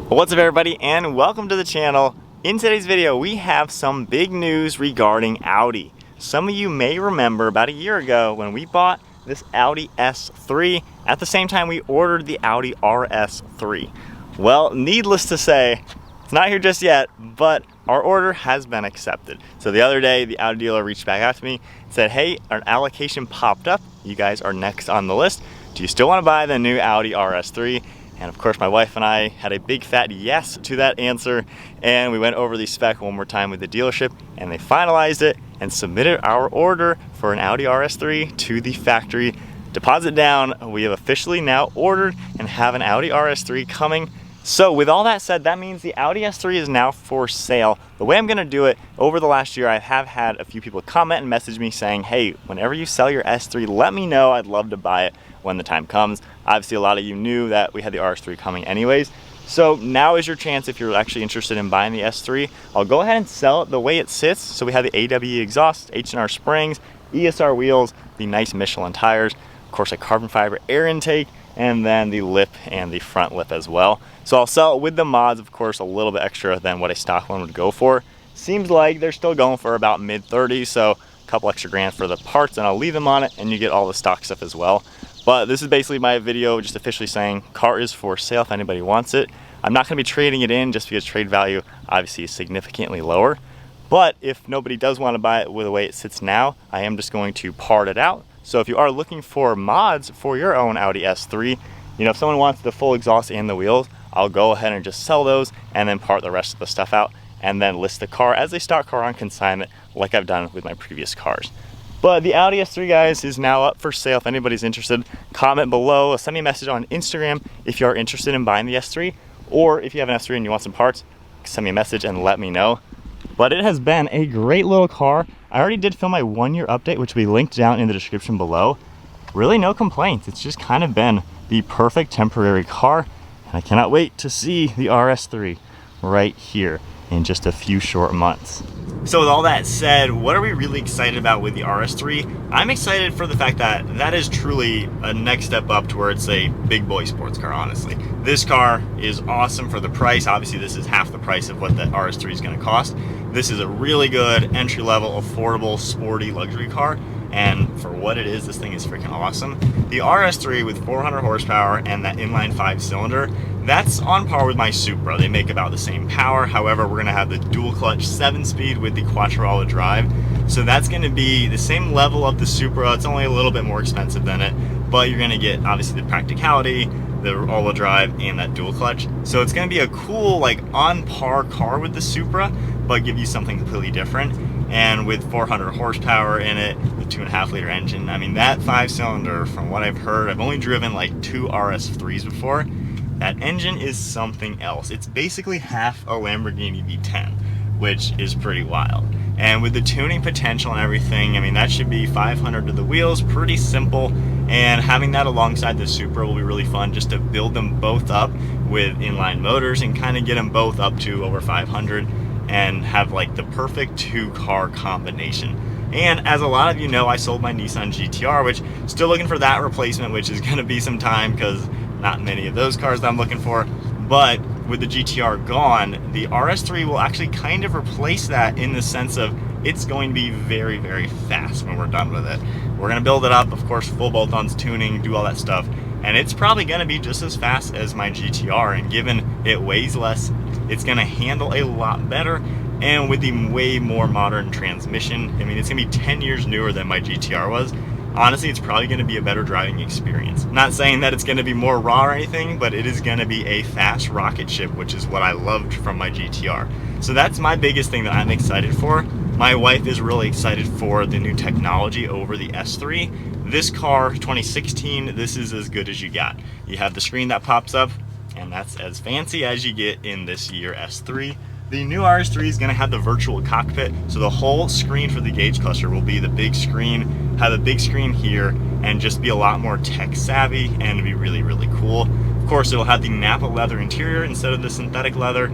What's up everybody, and welcome to the channel. In today's video we have some big news regarding Audi. Some of you may remember about a year ago when we bought this Audi S3. At the same time we ordered the Audi RS3. Well, needless to say, it's not here just yet, but our order has been accepted. So the other day the Audi dealer reached back out to me and said, hey, an allocation popped up. You guys are next on the list. Do you still want to buy the new Audi RS3? And of course my wife and I had a big fat yes to that answer, and we went over the spec one more time with the dealership and they finalized it and submitted our order for an Audi RS3 to the factory. Deposit down, we have officially now ordered and have an Audi RS3 coming. So with all that said, that means the Audi S3 is now for sale. The way I'm gonna do it, over the last year I have had a few people comment and message me saying, hey, whenever you sell your S3, let me know, I'd love to buy it when the time comes. Obviously a lot of you knew that we had the RS3 coming anyways. So now is your chance if you're actually interested in buying the S3. I'll go ahead and sell it the way it sits. So we have the AWE exhaust, H&R springs, ESR wheels, the nice Michelin tires, of course a carbon fiber air intake, and then the lip and the front lip as well. So I'll sell it with the mods, of course, a little bit extra than what a stock one would go for. Seems like they're still going for about mid-30s, so a couple extra grand for the parts, and I'll leave them on it, and you get all the stock stuff as well. But this is basically my video just officially saying car is for sale if anybody wants it. I'm not gonna be trading it in just because trade value obviously is significantly lower. But if nobody does want to buy it with the way it sits now, I am just going to part it out. So if you are looking for mods for your own Audi S3, you know, if someone wants the full exhaust and the wheels, I'll go ahead and just sell those and then part the rest of the stuff out and then list the car as a stock car on consignment like I've done with my previous cars. But the Audi S3, guys, is now up for sale. If anybody's interested, comment below, send me a message on Instagram if you are interested in buying the S3, or if you have an S3 and you want some parts, send me a message and let me know. But it has been a great little car. I already did film my 1-year update, which will be linked down in the description below. Really no complaints. It's just kind of been the perfect temporary car, and I cannot wait to see the RS3 right here in just a few short months. So with all that said, what are we really excited about with the RS3? I'm excited for the fact that that is truly a next step up to where it's a big boy sports car, honestly. This car is awesome for the price. Obviously this is half the price of what the RS3 is gonna cost. This is a really good entry-level, affordable, sporty luxury car. And for what it is, this thing is freaking awesome. The RS3 with 400 horsepower and that inline 5-cylinder, that's on par with my Supra. They make about the same power. However, we're gonna have the dual clutch 7-speed with the quattro drive. So that's gonna be the same level of the Supra. It's only a little bit more expensive than it, but you're gonna get obviously the practicality, the all-wheel drive, and that dual clutch. So it's gonna be a cool, like on par car with the Supra, but give you something completely different. And with 400 horsepower in it, the 2.5-liter engine, I mean that 5-cylinder, from what I've heard, I've only driven like 2 RS3s before. That engine is something else. It's basically half a Lamborghini V10, which is pretty wild. And with the tuning potential and everything, I mean that should be 500 to the wheels, pretty simple. And having that alongside the Supra will be really fun, just to build them both up with inline motors and kind of get them both up to over 500 and have like the perfect 2-car combination. And as a lot of you know, I sold my Nissan GTR, which still looking for that replacement, which is gonna be some time because not many of those cars that I'm looking for. But with the GTR gone, the RS3 will actually kind of replace that in the sense of it's going to be very, very fast when we're done with it. We're gonna build it up, of course, full bolt-ons, tuning, do all that stuff. And it's probably gonna be just as fast as my GTR. And given it weighs less, it's gonna handle a lot better. And with the way more modern transmission, I mean, it's gonna be 10 years newer than my GTR was. Honestly, it's probably gonna be a better driving experience. Not saying that it's gonna be more raw or anything, but it is gonna be a fast rocket ship, which is what I loved from my GTR. So that's my biggest thing that I'm excited for. My wife is really excited for the new technology over the S3. This car, 2016, this is as good as you got. You have the screen that pops up, and that's as fancy as you get in this year S3. The new RS3 is going to have the virtual cockpit, so the whole screen for the gauge cluster will be the big screen, have a big screen here, and just be a lot more tech savvy and be really, really cool. Of course, it'll have the Nappa leather interior instead of the synthetic leather.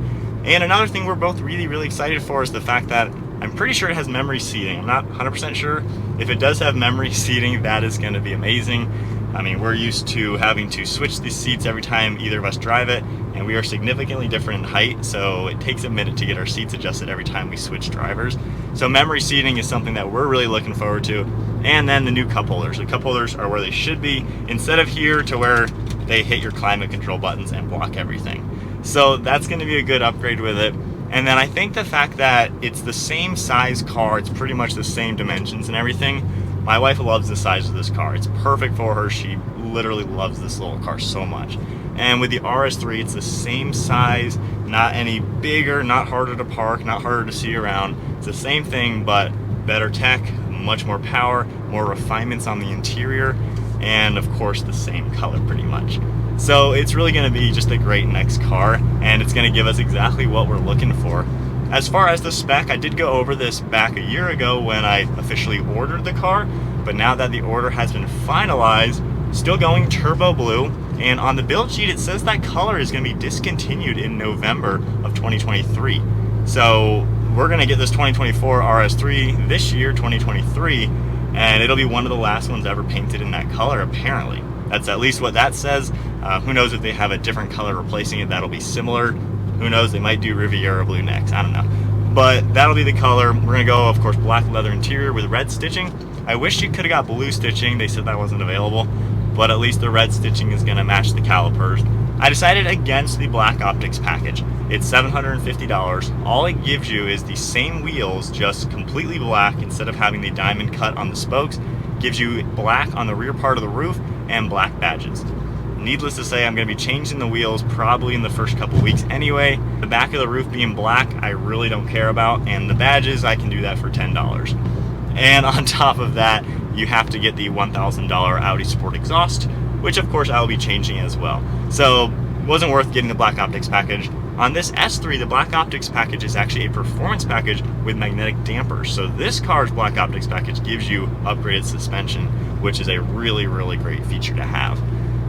And another thing we're both really, really excited for is the fact that I'm pretty sure it has memory seating. I'm not 100% sure. If it does have memory seating, that is going to be amazing. I mean, we're used to having to switch the seats every time either of us drive it, and we are significantly different in height, so it takes a minute to get our seats adjusted every time we switch drivers. So memory seating is something that we're really looking forward to. And then the new cup holders. The cup holders are where they should be, instead of here to where they hit your climate control buttons and block everything. So that's going to be a good upgrade with it. And then I think the fact that it's the same size car, it's pretty much the same dimensions and everything. My wife loves the size of this car. It's perfect for her. She literally loves this little car so much. And with the RS3, it's the same size, not any bigger, not harder to park, not harder to see around. It's the same thing, but better tech, much more power, more refinements on the interior, and of course the same color pretty much. So it's really going to be just a great next car, and it's going to give us exactly what we're looking for. As far as the spec, I did go over this back a year ago when I officially ordered the car, but now that the order has been finalized, still going turbo blue, and on the build sheet it says that color is going to be discontinued in November of 2023. So we're going to get this 2024 RS3 this year, 2023, and it'll be one of the last ones ever painted in that color, apparently. That's at least what that says. Who knows if they have a different color replacing it that'll be similar. Who knows, they might do Riviera Blue next, I don't know. But that'll be the color. We're gonna go, of course, black leather interior with red stitching. I wish you could've got blue stitching, they said that wasn't available, but at least the red stitching is gonna match the calipers. I decided against the black optics package. It's $750. All it gives you is the same wheels, just completely black instead of having the diamond cut on the spokes. Gives you black on the rear part of the roof and black badges. Needless to say, I'm going to be changing the wheels probably in the first couple weeks anyway. The back of the roof being black, I really don't care about, and the badges, I can do that for $10. And on top of that, you have to get the $1,000 Audi Sport exhaust, which of course I will be changing as well. So it wasn't worth getting the black optics package. On this S3, the black optics package is actually a performance package with magnetic dampers. So this car's black optics package gives you upgraded suspension, which is a really, really great feature to have.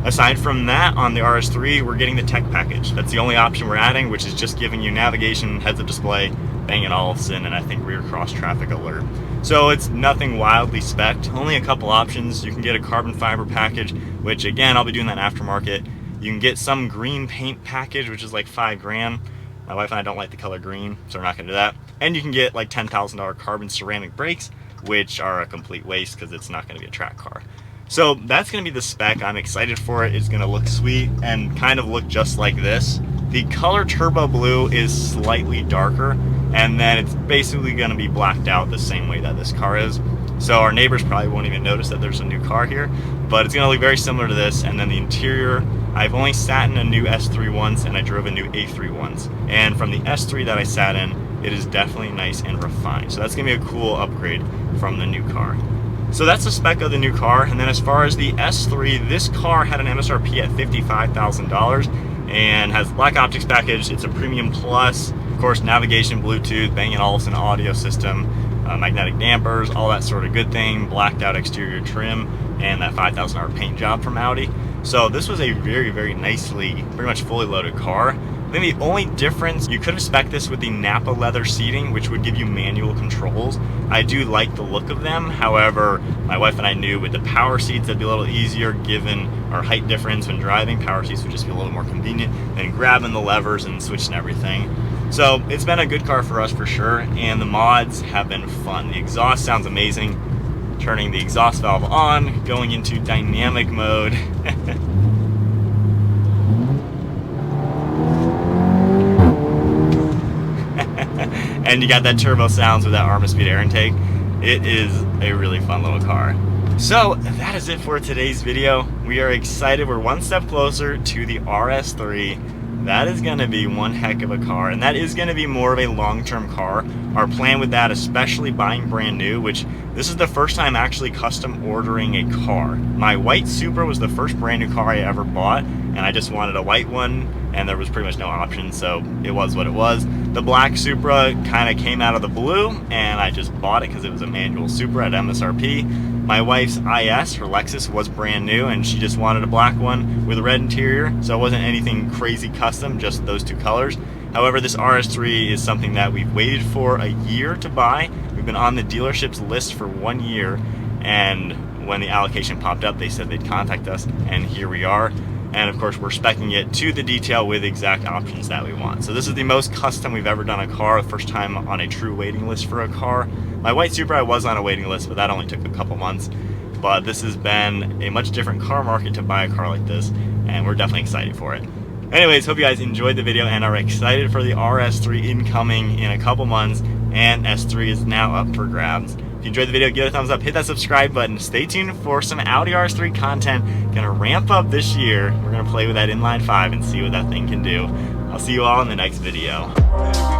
Aside from that, on the RS3, we're getting the tech package. That's the only option we're adding, which is just giving you navigation, heads-up display, Bang & Olufsen, and I think rear cross traffic alert. So it's nothing wildly spec'd, only a couple options. You can get a carbon fiber package, which again, I'll be doing that aftermarket. You can get some green paint package, which is like $5 grand. My wife and I don't like the color green, so we're not gonna do that. And you can get like $10,000 carbon ceramic brakes, which are a complete waste because it's not gonna be a track car. So that's going to be the spec. I'm excited for it. It's going to look sweet and kind of look just like this. The color turbo blue is slightly darker, and then it's basically going to be blacked out the same way that this car is. So our neighbors probably won't even notice that there's a new car here, but it's going to look very similar to this. And then the interior, I've only sat in a new S3 once, and I drove a new A3 once. And from the S3 that I sat in, it is definitely nice and refined. So that's going to be a cool upgrade from the new car. So that's the spec of the new car. And then as far as the S3, this car had an MSRP at $55,000 and has black optics package. It's a premium plus, of course, navigation, Bluetooth, Bang & Olufsen audio system, magnetic dampers, all that sort of good thing, blacked out exterior trim, and that $5,000 paint job from Audi. So this was a very, very nicely, pretty much fully loaded car. I think the only difference, you could have spec'd this with the Napa leather seating, which would give you manual controls. I do like the look of them. However, my wife and I knew with the power seats, that'd be a little easier given our height difference when driving. Power seats would just be a little more convenient than grabbing the levers and switching everything. So it's been a good car for us for sure, and the mods have been fun. The exhaust sounds amazing. Turning the exhaust valve on, going into dynamic mode. And you got that turbo sounds with that Armaspeed air intake. It is a really fun little car. So that is it for today's video. We are excited. We're one step closer to the RS3. That is going to be one heck of a car, and that is going to be more of a long-term car. Our plan with that, especially buying brand new, which this is the first time actually custom ordering a car. My white Supra was the first brand new car I ever bought, and I just wanted a white one, and there was pretty much no option, so it was what it was. The black Supra kind of came out of the blue, and I just bought it because it was a manual Supra at MSRP. My wife's IS, her Lexus, was brand new, and she just wanted a black one with a red interior, so it wasn't anything crazy custom, just those two colors. However, this RS3 is something that we've waited for a year to buy. We've been on the dealership's list for 1 year, and when the allocation popped up, they said they'd contact us, and here we are. And of course, we're speccing it to the detail with exact options that we want. So this is the most custom we've ever done a car, the first time on a true waiting list for a car. My white Supra, I was on a waiting list, but that only took a couple months. But this has been a much different car market to buy a car like this, and we're definitely excited for it. Anyways, hope you guys enjoyed the video and are excited for the RS3 incoming in a couple months, and S3 is now up for grabs. If you enjoyed the video, give it a thumbs up, hit that subscribe button. Stay tuned for some Audi RS3 content. Gonna ramp up this year. We're gonna play with that inline 5 and see what that thing can do. I'll see you all in the next video.